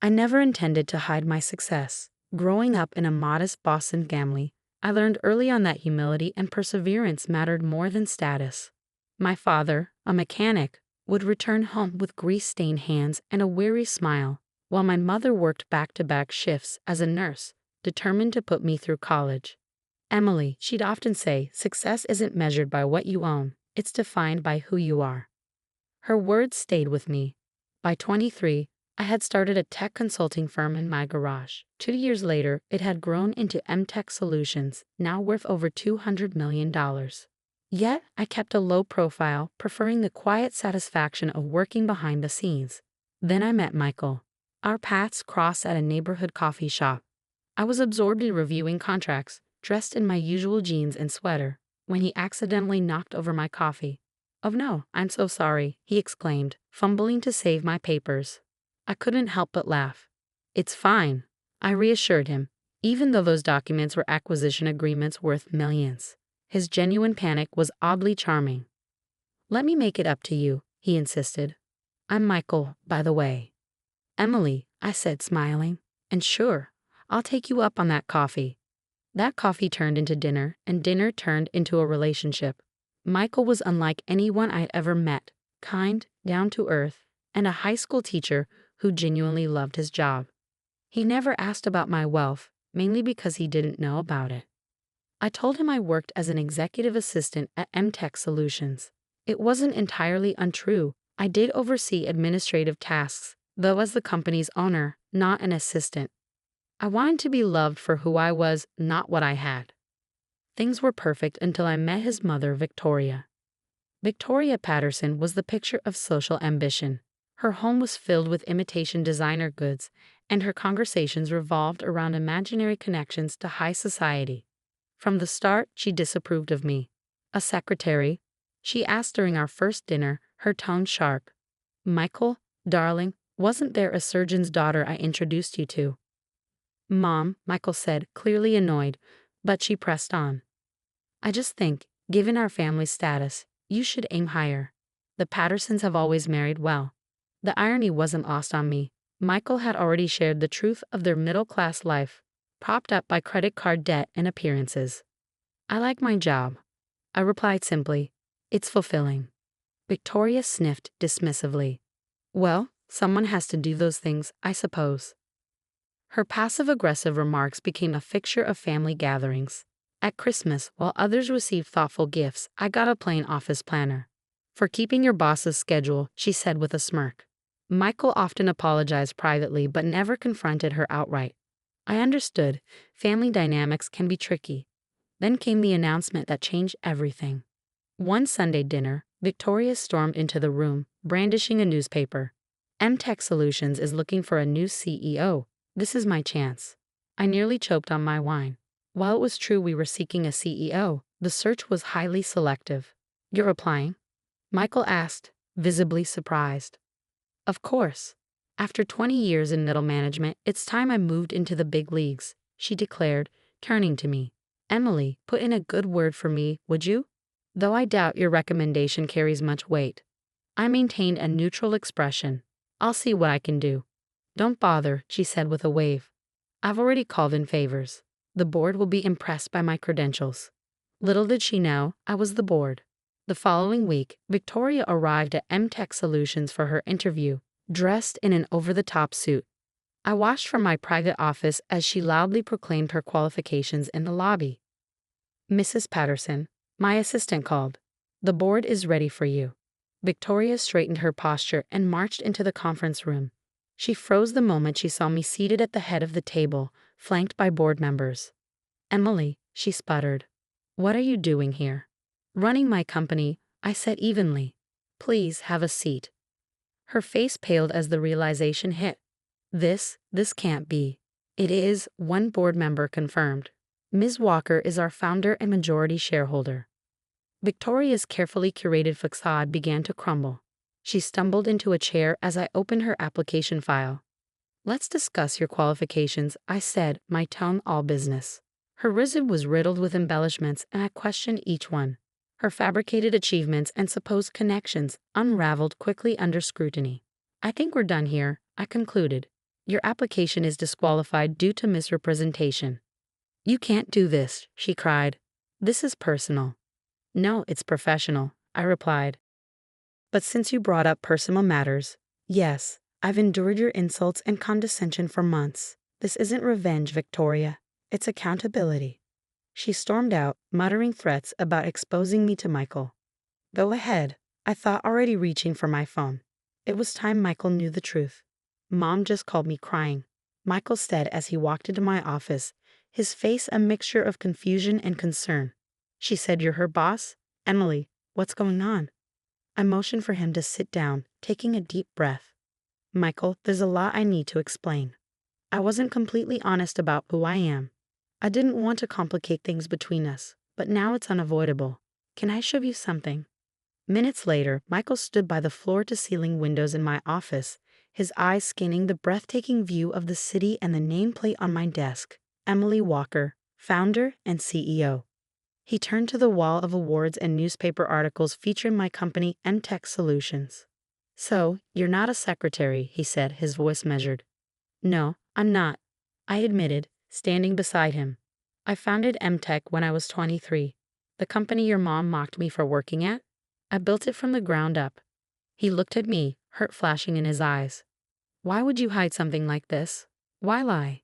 I never intended to hide my success. Growing up in a modest Boston family, I learned early on that humility and perseverance mattered more than status. My father, a mechanic, would return home with grease-stained hands and a weary smile, while my mother worked back-to-back shifts as a nurse, determined to put me through college. Emily, she'd often say, success isn't measured by what you own, it's defined by who you are. Her words stayed with me. By 23, I had started a tech consulting firm in my garage. 2 years later, it had grown into MTech Solutions, now worth over $200 million. Yet, I kept a low profile, preferring the quiet satisfaction of working behind the scenes. Then I met Michael. Our paths crossed at a neighborhood coffee shop. I was absorbed in reviewing contracts, dressed in my usual jeans and sweater, when he accidentally knocked over my coffee. "Oh no, I'm so sorry," he exclaimed, fumbling to save my papers. I couldn't help but laugh. "It's fine," I reassured him, even though those documents were acquisition agreements worth millions. His genuine panic was oddly charming. "Let me make it up to you," he insisted. "I'm Michael, by the way." "Emily," I said, smiling. "And sure, I'll take you up on that coffee." That coffee turned into dinner, and dinner turned into a relationship. Michael was unlike anyone I'd ever met, kind, down to earth, and a high school teacher who genuinely loved his job. He never asked about my wealth, mainly because he didn't know about it. I told him I worked as an executive assistant at MTech Solutions. It wasn't entirely untrue. I did oversee administrative tasks, though as the company's owner, not an assistant. I wanted to be loved for who I was, not what I had. Things were perfect until I met his mother, Victoria. Victoria Patterson was the picture of social ambition. Her home was filled with imitation designer goods, and her conversations revolved around imaginary connections to high society. From the start, she disapproved of me. "A secretary?" she asked during our first dinner, her tone sharp. "Michael, darling, wasn't there a surgeon's daughter I introduced you to?" "Mom," Michael said, clearly annoyed, but she pressed on. "I just think, given our family status, you should aim higher. The Pattersons have always married well." The irony wasn't lost on me. Michael had already shared the truth of their middle-class life, propped up by credit card debt and appearances. "I like my job," I replied simply. "It's fulfilling." Victoria sniffed dismissively. "Well, someone has to do those things, I suppose." Her passive-aggressive remarks became a fixture of family gatherings. At Christmas, while others received thoughtful gifts, I got a plain office planner. "For keeping your boss's schedule," she said with a smirk. Michael often apologized privately but never confronted her outright. I understood. Family dynamics can be tricky. Then came the announcement that changed everything. One Sunday dinner, Victoria stormed into the room, brandishing a newspaper. "MTech Solutions is looking for a new CEO. This is my chance." I nearly choked on my wine. While it was true we were seeking a CEO, the search was highly selective. "You're applying?" Michael asked, visibly surprised. "Of course. After 20 years in middle management, it's time I moved into the big leagues," she declared, turning to me. "Emily, put in a good word for me, would you? Though I doubt your recommendation carries much weight." I maintained a neutral expression. "I'll see what I can do." "Don't bother," she said with a wave. "I've already called in favors. The board will be impressed by my credentials." Little did she know, I was the board. The following week, Victoria arrived at MTech Solutions for her interview, dressed in an over-the-top suit. I watched from my private office as she loudly proclaimed her qualifications in the lobby. "Mrs. Patterson," my assistant called. "The board is ready for you." Victoria straightened her posture and marched into the conference room. She froze the moment she saw me seated at the head of the table, flanked by board members. "Emily," she sputtered. "What are you doing here?" "Running my company," I said evenly. "Please have a seat." Her face paled as the realization hit. This can't be." "It is," one board member confirmed. "Ms. Walker is our founder and majority shareholder." Victoria's carefully curated facade began to crumble. She stumbled into a chair as I opened her application file. "Let's discuss your qualifications," I said, my tone all business. Her resume was riddled with embellishments, and I questioned each one. Her fabricated achievements and supposed connections unraveled quickly under scrutiny. "I think we're done here," I concluded. Your application is disqualified due to misrepresentation. You can't do this, she cried. This is personal. No, it's professional, I replied. But since you brought up personal matters, yes, I've endured your insults and condescension for months. This isn't revenge, Victoria. It's accountability. She stormed out, muttering threats about exposing me to Michael. Go ahead, I thought, already reaching for my phone. It was time Michael knew the truth. Mom just called me crying, Michael said as he walked into my office, his face a mixture of confusion and concern. She said, "You're her boss? Emily, what's going on?" I motioned for him to sit down, taking a deep breath. Michael, there's a lot I need to explain. I wasn't completely honest about who I am. I didn't want to complicate things between us, but now it's unavoidable. Can I show you something? Minutes later, Michael stood by the floor-to-ceiling windows in my office, his eyes scanning the breathtaking view of the city and the nameplate on my desk, Emily Walker, founder and CEO. He turned to the wall of awards and newspaper articles featuring my company, MTech Solutions. So, you're not a secretary, he said, his voice measured. No, I'm not, I admitted, standing beside him. I founded MTech when I was 23. The company your mom mocked me for working at? I built it from the ground up. He looked at me, hurt flashing in his eyes. Why would you hide something like this? Why lie?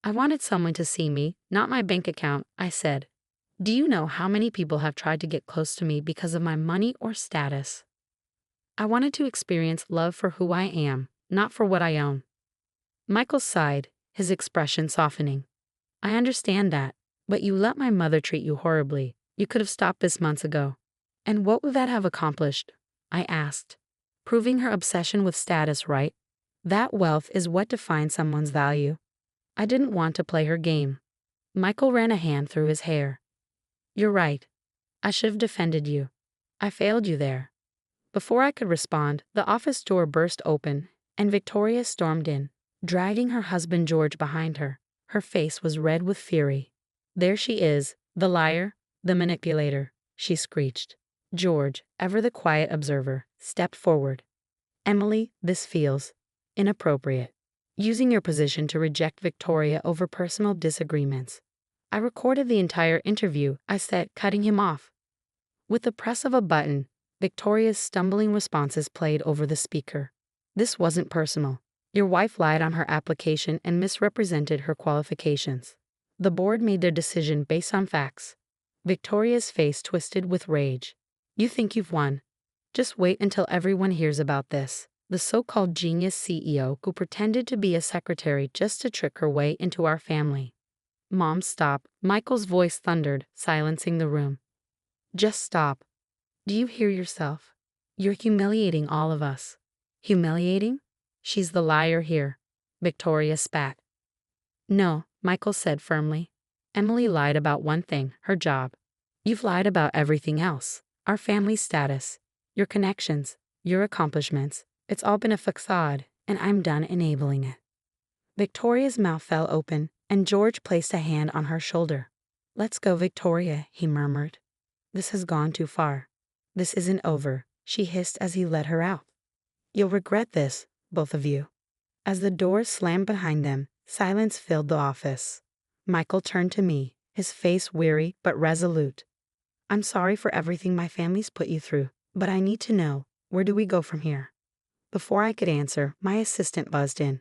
I wanted someone to see me, not my bank account, I said. Do you know how many people have tried to get close to me because of my money or status? I wanted to experience love for who I am, not for what I own. Michael sighed, his expression softening. I understand that, but you let my mother treat you horribly. You could have stopped this months ago. And what would that have accomplished? I asked. Proving her obsession with status, right? That wealth is what defines someone's value. I didn't want to play her game. Michael ran a hand through his hair. You're right. I should have defended you. I failed you there. Before I could respond, the office door burst open, and Victoria stormed in, dragging her husband George behind her. Her face was red with fury. There she is, the liar, the manipulator, she screeched. George, ever the quiet observer, stepped forward. Emily, this feels inappropriate. Using your position to reject Victoria over personal disagreements. I recorded the entire interview, I said, cutting him off. With the press of a button, Victoria's stumbling responses played over the speaker. This wasn't personal. Your wife lied on her application and misrepresented her qualifications. The board made their decision based on facts. Victoria's face twisted with rage. You think you've won? Just wait until everyone hears about this. The so-called genius CEO who pretended to be a secretary just to trick her way into our family. Mom, stop. Michael's voice thundered, silencing the room. Just stop. Do you hear yourself? You're humiliating all of us. Humiliating? She's the liar here. Victoria spat. No, Michael said firmly. Emily lied about one thing, her job. You've lied about everything else. Our family status, your connections, your accomplishments. It's all been a facade, and I'm done enabling it. Victoria's mouth fell open, and George placed a hand on her shoulder. Let's go, Victoria, he murmured. This has gone too far. This isn't over, she hissed as he led her out. You'll regret this, both of you. As the doors slammed behind them, silence filled the office. Michael turned to me, his face weary but resolute. I'm sorry for everything my family's put you through, but I need to know, where do we go from here? Before I could answer, my assistant buzzed in.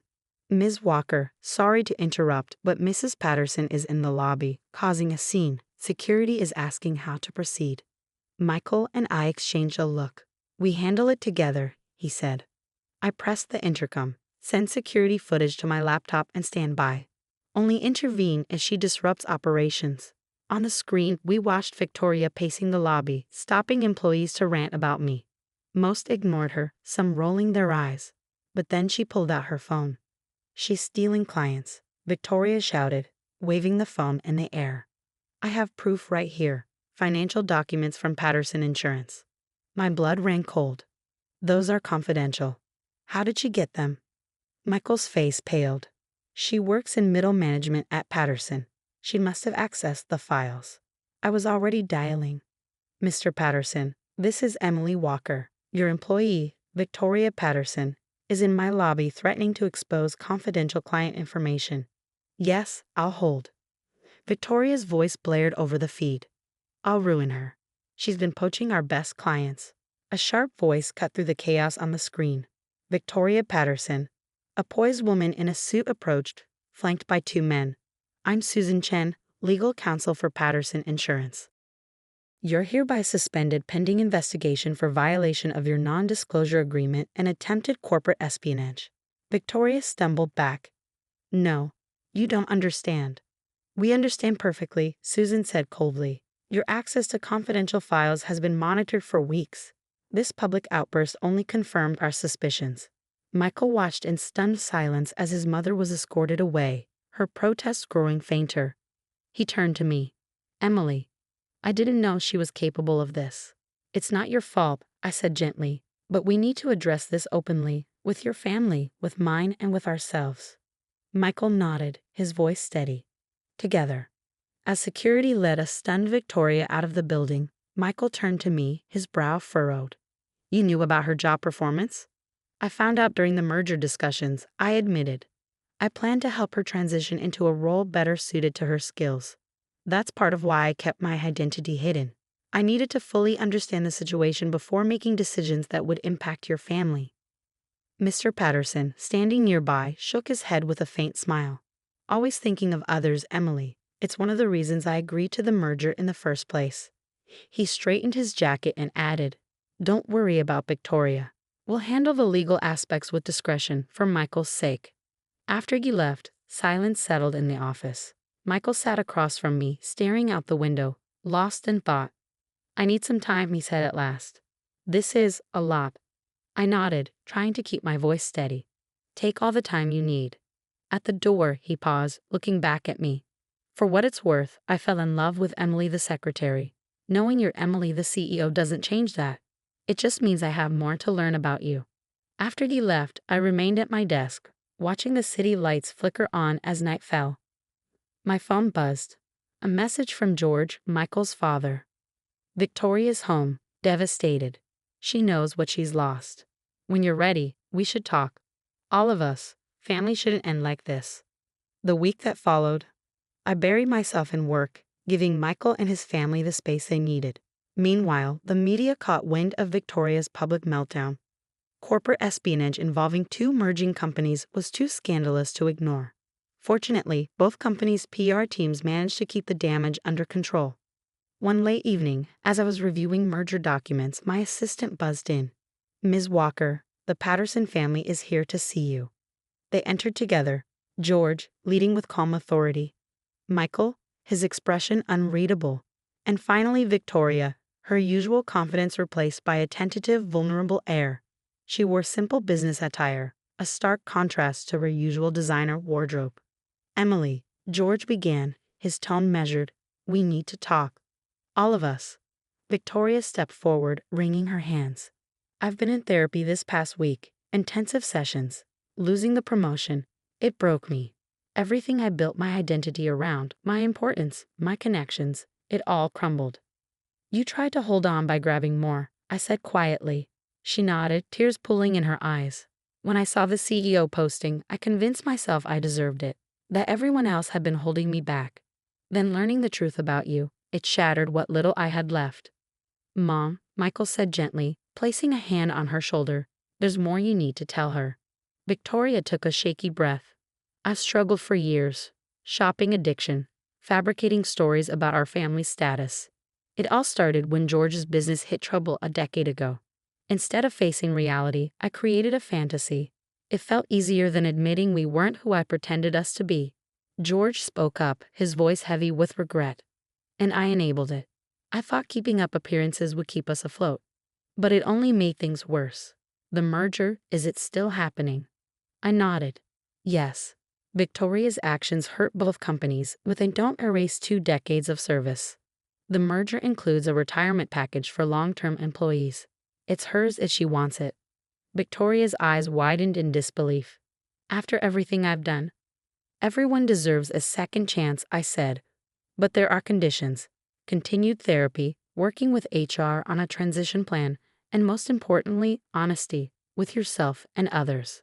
Ms. Walker, sorry to interrupt, but Mrs. Patterson is in the lobby, causing a scene. Security is asking how to proceed. Michael and I exchanged a look. We handle it together, he said. I pressed the intercom, send security footage to my laptop and stand by. Only intervene if she disrupts operations. On the screen, we watched Victoria pacing the lobby, stopping employees to rant about me. Most ignored her, some rolling their eyes. But then she pulled out her phone. She's stealing clients, Victoria shouted, waving the phone in the air. I have proof right here, financial documents from Patterson Insurance. My blood ran cold. Those are confidential. How did she get them? Michael's face paled. She works in middle management at Patterson. She must have accessed the files. I was already dialing. Mr. Patterson, this is Emily Walker, your employee, Victoria Patterson, is in my lobby threatening to expose confidential client information. Yes, I'll hold. Victoria's voice blared over the feed. I'll ruin her. She's been poaching our best clients. A sharp voice cut through the chaos on the screen. Victoria Patterson. A poised woman in a suit approached, flanked by two men. I'm Susan Chen, legal counsel for Patterson Insurance. You're hereby suspended pending investigation for violation of your non-disclosure agreement and attempted corporate espionage. Victoria stumbled back. No, you don't understand. We understand perfectly, Susan said coldly. Your access to confidential files has been monitored for weeks. This public outburst only confirmed our suspicions. Michael watched in stunned silence as his mother was escorted away, her protest growing fainter. He turned to me. Emily, I didn't know she was capable of this. It's not your fault, I said gently, but we need to address this openly, with your family, with mine, and with ourselves. Michael nodded, his voice steady. Together. As security led a stunned Victoria out of the building, Michael turned to me, his brow furrowed. You knew about her job performance? I found out during the merger discussions, I admitted. I planned to help her transition into a role better suited to her skills. That's part of why I kept my identity hidden. I needed to fully understand the situation before making decisions that would impact your family. Mr. Patterson, standing nearby, shook his head with a faint smile. Always thinking of others, Emily. It's one of the reasons I agreed to the merger in the first place. He straightened his jacket and added, Don't worry about Victoria. We'll handle the legal aspects with discretion for Michael's sake. After he left, silence settled in the office. Michael sat across from me, staring out the window, lost in thought. I need some time, he said at last. This is a lot. I nodded, trying to keep my voice steady. Take all the time you need. At the door, he paused, looking back at me. For what it's worth, I fell in love with Emily the secretary. Knowing you're Emily the CEO doesn't change that. It just means I have more to learn about you. After he left, I remained at my desk, watching the city lights flicker on as night fell. My phone buzzed. A message from George, Michael's father. Victoria's home, devastated. She knows what she's lost. When you're ready, we should talk. All of us. Family shouldn't end like this. The week that followed, I buried myself in work, giving Michael and his family the space they needed. Meanwhile, the media caught wind of Victoria's public meltdown. Corporate espionage involving two merging companies was too scandalous to ignore. Fortunately, both companies' PR teams managed to keep the damage under control. One late evening, as I was reviewing merger documents, my assistant buzzed in. Ms. Walker, the Patterson family is here to see you. They entered together, George leading with calm authority, Michael, his expression unreadable, and finally Victoria, her usual confidence replaced by a tentative, vulnerable air. She wore simple business attire, a stark contrast to her usual designer wardrobe. Emily, George began, his tone measured. We need to talk. All of us. Victoria stepped forward, wringing her hands. I've been in therapy this past week, intensive sessions. Losing the promotion, it broke me. Everything I built my identity around, my importance, my connections, it all crumbled. You tried to hold on by grabbing more, I said quietly. She nodded, tears pooling in her eyes. When I saw the CEO posting, I convinced myself I deserved it, that everyone else had been holding me back. Then learning the truth about you, it shattered what little I had left. Mom, Michael said gently, placing a hand on her shoulder, there's more you need to tell her. Victoria took a shaky breath. I've struggled for years. Shopping addiction, fabricating stories about our family's status. It all started when George's business hit trouble a decade ago. Instead of facing reality, I created a fantasy. It felt easier than admitting we weren't who I pretended us to be. George spoke up, his voice heavy with regret. And I enabled it. I thought keeping up appearances would keep us afloat. But it only made things worse. The merger, is it still happening? I nodded. Yes. Victoria's actions hurt both companies, but they don't erase 2 decades of service. The merger includes a retirement package for long-term employees. It's hers if she wants it. Victoria's eyes widened in disbelief. After everything I've done, everyone deserves a second chance, I said. But there are conditions. Continued therapy, working with HR on a transition plan, and most importantly, honesty. with yourself and others.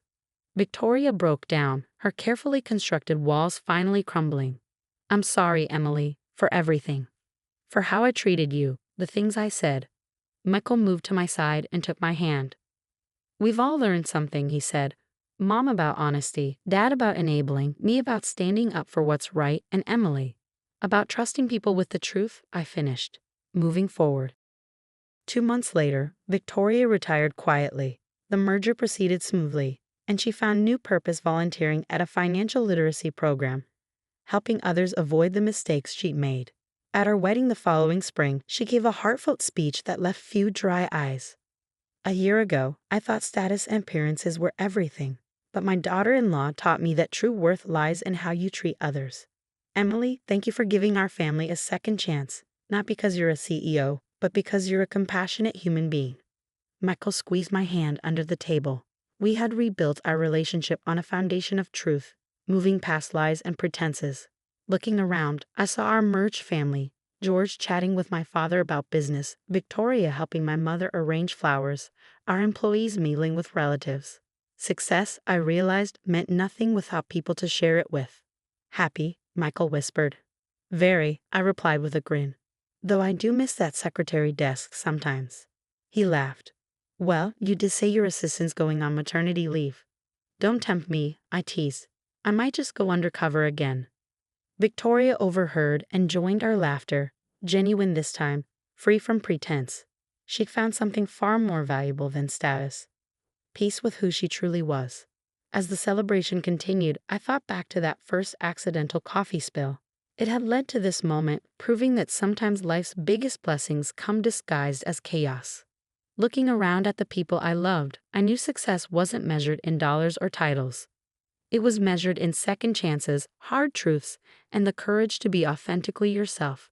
Victoria broke down, her carefully constructed walls finally crumbling. I'm sorry, Emily, for everything. For how I treated you, the things I said. Michael moved to my side and took my hand. We've all learned something, he said. Mom about honesty, Dad about enabling, me about standing up for what's right, and Emily about trusting people with the truth, I finished, moving forward. 2 months later, Victoria retired quietly. The merger proceeded smoothly, and she found new purpose volunteering at a financial literacy program, helping others avoid the mistakes she'd made. At our wedding the following spring, she gave a heartfelt speech that left few dry eyes. A year ago, I thought status and appearances were everything, but my daughter-in-law taught me that true worth lies in how you treat others. Emily, thank you for giving our family a second chance, not because you're a CEO, but because you're a compassionate human being. Michael squeezed my hand under the table. We had rebuilt our relationship on a foundation of truth, moving past lies and pretenses. Looking around, I saw our merged family, George chatting with my father about business, Victoria helping my mother arrange flowers, our employees meeting with relatives. Success, I realized, meant nothing without people to share it with. Happy, Michael whispered. Very, I replied with a grin. Though I do miss that secretary desk sometimes. He laughed. Well, you did say your assistant's going on maternity leave. Don't tempt me, I teased. I might just go undercover again. Victoria overheard and joined our laughter, genuine this time, free from pretense. She'd found something far more valuable than status. Peace with who she truly was. As the celebration continued, I thought back to that first accidental coffee spill. It had led to this moment, proving that sometimes life's biggest blessings come disguised as chaos. Looking around at the people I loved, I knew success wasn't measured in dollars or titles. It was measured in second chances, hard truths, and the courage to be authentically yourself.